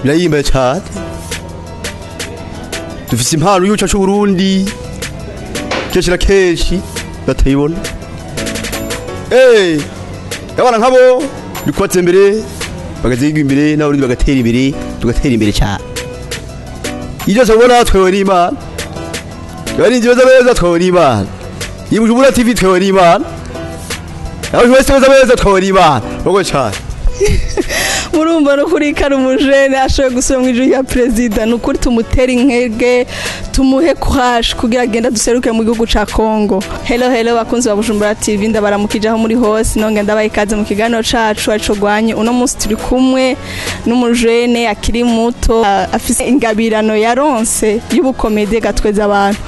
birayimbaye cyane dufise impano y'uca cy'u Burundi kenshi na kenshi batayibona abana nkabo bikwatse imbere bagaziga imbere n'abarundi bagatera imbere tugatera imbere cyane iyo zabona twewe n'Imana yari nziza beza twewe n'Imana Bujumbura TV twewe n'Imana aho wese beza twewe n'Imana boko cyane murumva no kuri Karumujene ashoye gusubira mu ijuru ya president nukuri tumutera inkege tumuhe courage kugira agenda duseruke mu gihugu ca Kongo. Hello bakunzi ba Bujumbura TV ndabaramukije aho muri hose nonge ndabaye ikaze mu kiganiro cacu aco gwanye uno munsi turi kumwe n'umujene akiri muto afise ingabirano yaronse y'ubukomede gatweza abantu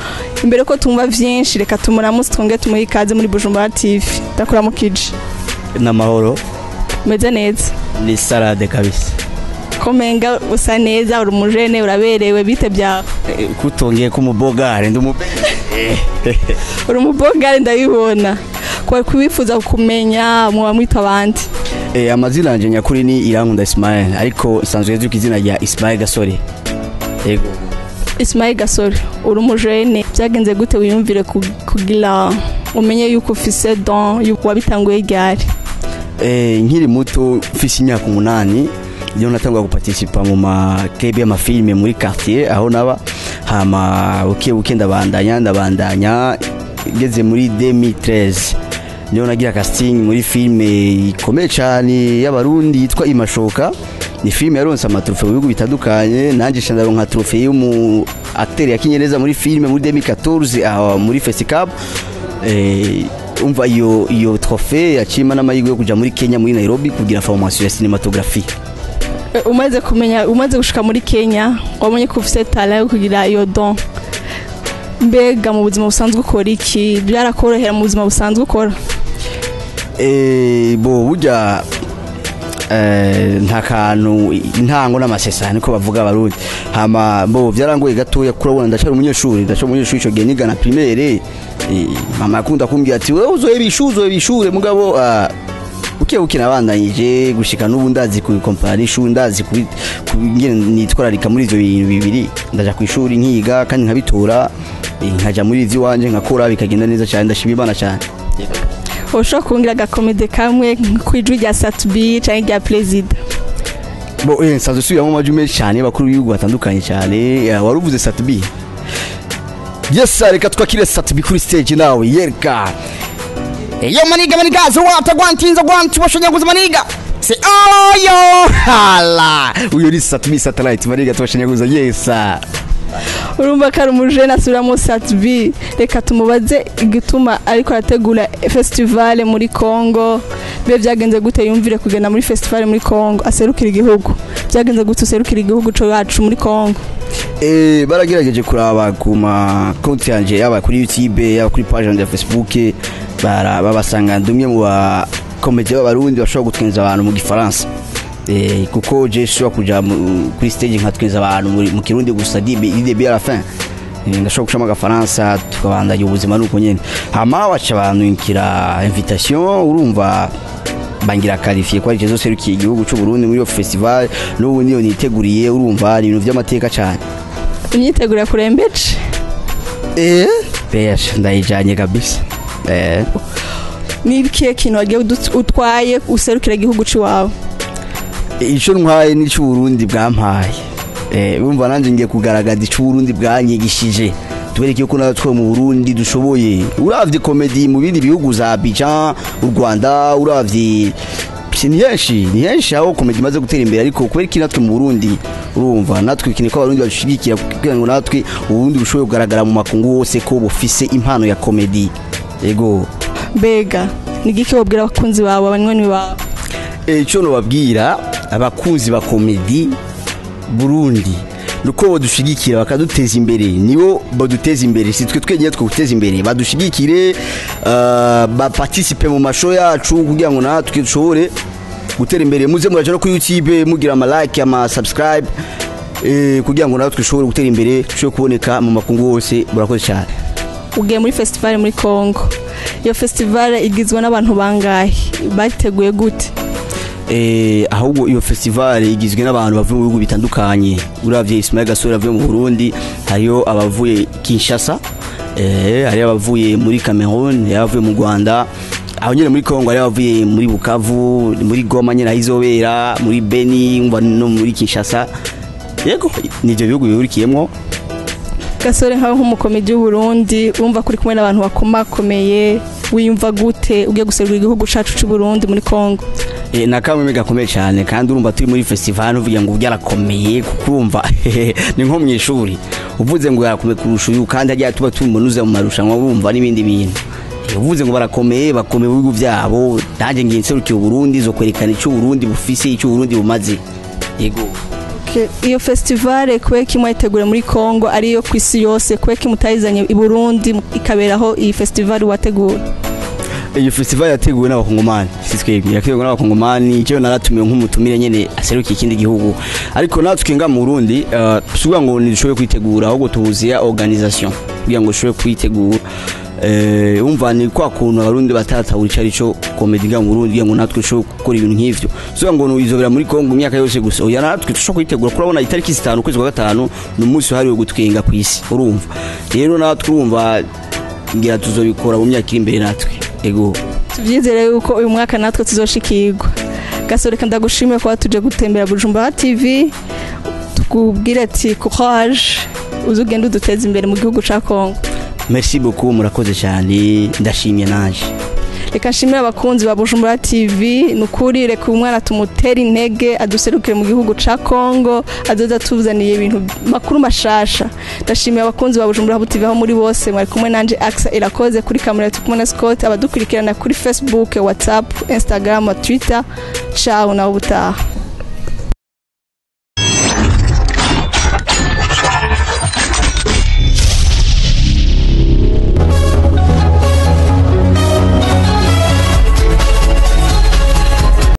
imbere ko tumva vyinshi reka tumuramutse twonge tumuhe ikaze muri Bujumbura TV ndakuramukije n'amahoro meze neza ni salade kabisa komenga usa neza uri umujene uraberewe bite byawe kutongeye kumubogare uri umubogare ndabibona kwa kubifuza kumenya mu bamwita abandi amazina yanje nyakuri ni Irankunda Ismail ariko isanzwe yazwi izina rya Ismail Gasore yego Ismail Gasore uri umujene byagenze gute wiyumvire kugira umenye yuko ufise don yuko wabitanguye ryari nkiri muto mfise imyaka 8 iyo natangwa guparticipa mu makebe y'amafilme muri quartier aho naba hama uke ndabandanya ngeze muri 2013 niyo nagira casting muri filme ikomeye cyane y'abarundi yitwa Imashoka ni filme yaronse amatrofe mu bihugu bitandukanye nanje shandaronka trofe y'umu acteur yakinyereza muri filme muri 2014 muri Festival umva iyo trophée yacima n'amahirwe yo kuja muri Kenya muri Nairobi kugira formation ya cinématographie. Umaze gushika muri Kenya wamenye ko ufite talent yo kugira iyo don. Mbega mu buzima busanzwe ukora iki? Byarakorohera mu buzima busanzwe ukora? Burya nta kantu intango n'amasesa niko bavuga abarundi hama byarangoye gatoya kurabona ndacari umunyeshuri ico gihe nigana primaire mama akunda kumbwira ati wewe uzoye mugabo uke nabandanyije gushika n'ubu ndazi ku comparation ndazi ku ngene nitwararika muri ivyo bintu bibiri ndaja ku ishuri nkiga kandi nkabitora nkaja muri ivyo wanje nkakora bikagenda neza cyane ndashima Imana cyane Osho kungira gakomede kamwe kwijwi rya Satbi cyangwa rya President nsanzwe subiramo amajume cyane bakuru b'ibihugu batandukanye cyane waruvuze Satbi yes reka twakire Satbi kuri stage nawe yereka iyo maniga zo watagwantinza gwantsubashonyaguza maniga se oyo hala uyo ni Satbi satellite maniga tubashonyaguza yesa urumva Karumujene asubiramo Satbi reka tumubaze igituma ariko arategura festival muri Kongo be byagenze gute yumvire kugenda muri festival muri Kongo aserukira igihugu byagenze gute userukira igihugu cyo yacu muri Kongo baragerageje kuraba kuma konti yanje yaba kuri YouTube yaba kuri page ya Facebook babasanga ndumye mu ba comedy b'abarundi bashobora gutwenza abantu mu gifaransa kuko je shobora kuja kuri stage nkatweza abantu mu kirundi gusa début à la fin ndashobora gushama agafaransa tukabandanya ubuzima nuko nyene hama baca abantu inkira invitation urumva bangira qualifier kwa Jezo serukiye igihugu cy'u Burundi muri yo festival n'ubu niyo niteguriye urumva ibintu by'amateka cyane imyitegura kurembeje pesha ndayijanye kabisa nibikiye kintu wagiye utwaye userukira igihugu cy'iwawe ico ntwaye ni cy'u Burundi bwampaye bumva nanje ngiye kugaragaza cy'u Burundi bwanyigishije tubereke yuko natwe mu Burundi dushoboye uravye comedy mu bindi bihugu za Abidjan u Rwanda uravye ni henshi aho comedy maze gutera imbere ariko kubera natwe mu Burundi urumva natwe ikintu ko abarundi bashigikira kugira ngo natwe ubundi bushoboye kugaragara mu makungu wose ko bufise impano ya comedy yego bega nigiki wabwira abakunzi bawe abanywanyi bawe ico no babwira abakunzi ba comedy Burundi nuko badushigikira bakaduteza imbere nibo baduteza imbere si twe twegiye twuteza imbere badushigikire ba participer mu mashow yacu kugira ngo natwe dushobore gutera imbere muze muraje no ku YouTube mugira ama like ama subscribe kugira ngo natwe dushobore gutera imbere dushobore kuboneka mu makungu yose burakoze cyane ugiye muri festival muri Kongo iyo festival igizwe n'abantu bangahe bateguye gute ahubwo iyo festival igizwe n'abantu bavuye mu bihugu bitandukanye. Uravye Ismail Gasore avuye mu Burundi, hariyo abavuye Kinshasa, hariyo abavuye muri Cameroon, abavuye mu Rwanda, aho nyine muri Kongo, hariyo abavuye muri Bukavu, muri Goma nyine ahizobera, muri Beni, no muri Kinshasa. Yego nivyo bihugu bihurikiyemwo. Gasore nkaho nk'umukomedi w'Uburundi wumva kuri kumwe n'abantu bakomakomeye, wiyumva gute ugiye guserura igihugu cacu cy'u Burundi muri Kongo? Nakamwe gakomeye cyane, kandi urumva turi muri festival uvuga ngo byarakomeye, kukumva ni nko mu ishuri uvuze ngo yarakomeye kurusha uyu, kandi ajya tuba tumunuza mu marushanwa urumva n'ibindi bintu. Uvuze ngo barakomeye bakomeye mu bihugu byabo, nanjye ngiye nserukiye Burundi zo kwerekana icyo Burundi bufise, icyo Burundi bumaze. Yego iyo festival kweki mwayitegura muri Kongo ariyo kwisi yose, kweki mutayizanye i Burundi ikaberaho iyi festival wategura? Iyo festival yateguwe n'abakongomani, sitwebwe yateguwe n'abakongomani, cyo naratumiye nk'umutumire nyene aserukiye ikindi gihugu, ariko natwe nga mu Burundi suga ngo nidushoboye kwitegura, ahubwo tuhuziya organisation kugira ngo dushobore kwitegura. Umva ni kwa kuntu abarundi batatahura icyo arico comedy nga mu Burundi, ngo natwe dushobore gukora ibintu nk'ivyo. Suga ngo nuyizobera muri Kongo imyaka yose gusa, oya natwe dushobora kwitegura. Kurabona itariki 5 kwezi kwa 5 n'umunsi wahariwe gutwenga kwisi, urumva rero natwe urumva ngira tuzobikora mu myaka iri imbere natwe. Ego tuvyizere yuko uyu mwaka natwe tuzoshikirwa. Gasore kandi ndagushimiye ko tuje gutembera Bujumbura TV, tukubwira ati courage, uzugenda uduteza imbere mu gihugu ca Kongo. Merci beaucoup, murakoze cyane, ndashimye naje. Reka nshimire abakunzi ba Bujumbura TV, nukuri reka umwana tumutera intege aduserukire mu gihugu ca Kongo, azoza tuzaniye ibintu makuru mashasha. Ndashimiye abakunzi ba Bujumbura TV aho muri bose, mwari kumwe nanje Axa Irakoze, kuri kamera tukumwe na Scott, abadukurikirana kuri Facebook, WhatsApp, Instagram, Twitter. Ciao na ubutaha.